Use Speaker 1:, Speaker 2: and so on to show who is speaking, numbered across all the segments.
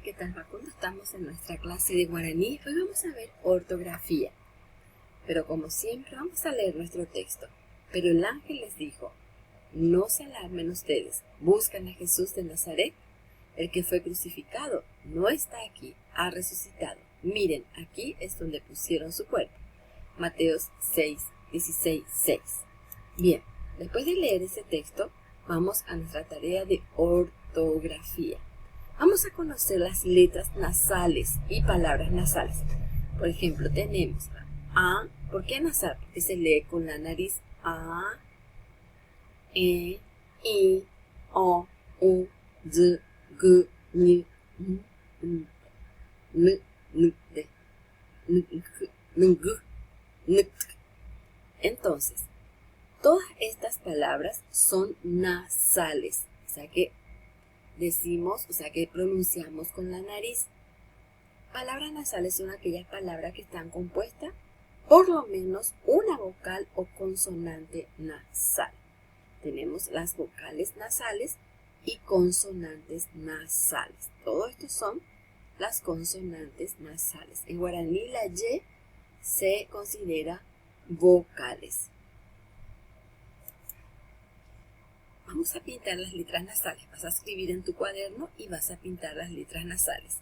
Speaker 1: ¿Qué tal, Facundo? Estamos en nuestra clase de guaraní. Hoy vamos a ver ortografía. Pero como siempre vamos a leer nuestro texto. Pero el ángel les dijo: no se alarmen ustedes, buscan a Jesús de Nazaret. El que fue crucificado no está aquí, ha resucitado. Miren, aquí es donde pusieron su cuerpo. Mateos 6, 16, 6. Bien, después de leer ese texto, vamos a nuestra tarea de ortografía. Vamos a conocer las letras nasales y palabras nasales. Por ejemplo, tenemos A. ¿Por qué nasal? Porque se lee con la nariz. A, E, I, O, U, Z, G, N, N, N, N, D, N, G, N, G, N. Entonces, todas estas palabras son nasales. O sea que pronunciamos con la nariz. Palabras nasales son aquellas palabras que están compuestas por lo menos una vocal o consonante nasal. Tenemos las vocales nasales y consonantes nasales. Todo esto son las consonantes nasales. En guaraní la Y se considera vocales. Vamos a pintar las letras nasales. Vas a escribir en tu cuaderno y vas a pintar las letras nasales.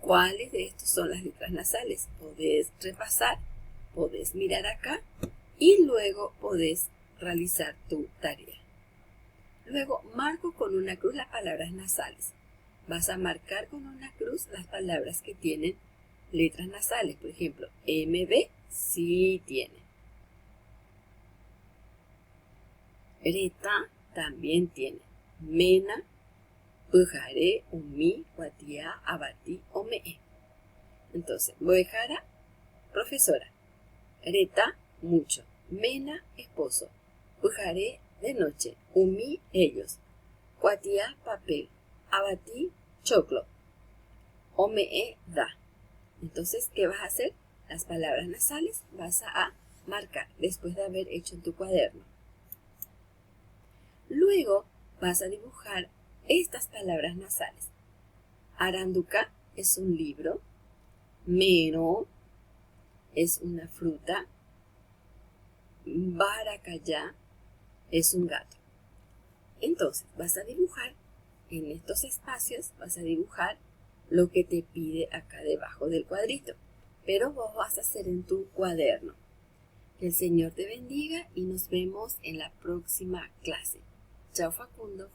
Speaker 1: ¿Cuáles de estos son las letras nasales? Podés repasar, podés mirar acá y luego podés realizar tu tarea. Luego marco con una cruz las palabras nasales. Vas a marcar con una cruz las palabras que tienen letras nasales. Por ejemplo, MB sí tiene. Reta también tiene. Mena, Pujaré, Umi, Guatiá, Abatí, Omee. Entonces, Boejara, profesora. Reta, mucho. Mena, esposo. Pujaré, de noche. Umi, ellos. Guatiá, papel. Abatí, choclo. Omee, da. Entonces, ¿qué vas a hacer? Las palabras nasales vas a marcar después de haber hecho en tu cuaderno. Luego vas a dibujar estas palabras nasales. Aranduca es un libro. Mero es una fruta. Baracayá es un gato. Entonces vas a dibujar en estos espacios, vas a dibujar lo que te pide acá debajo del cuadrito. Pero vos vas a hacer en tu cuaderno. Que el Señor te bendiga y nos vemos en la próxima clase. Chao, Facundo.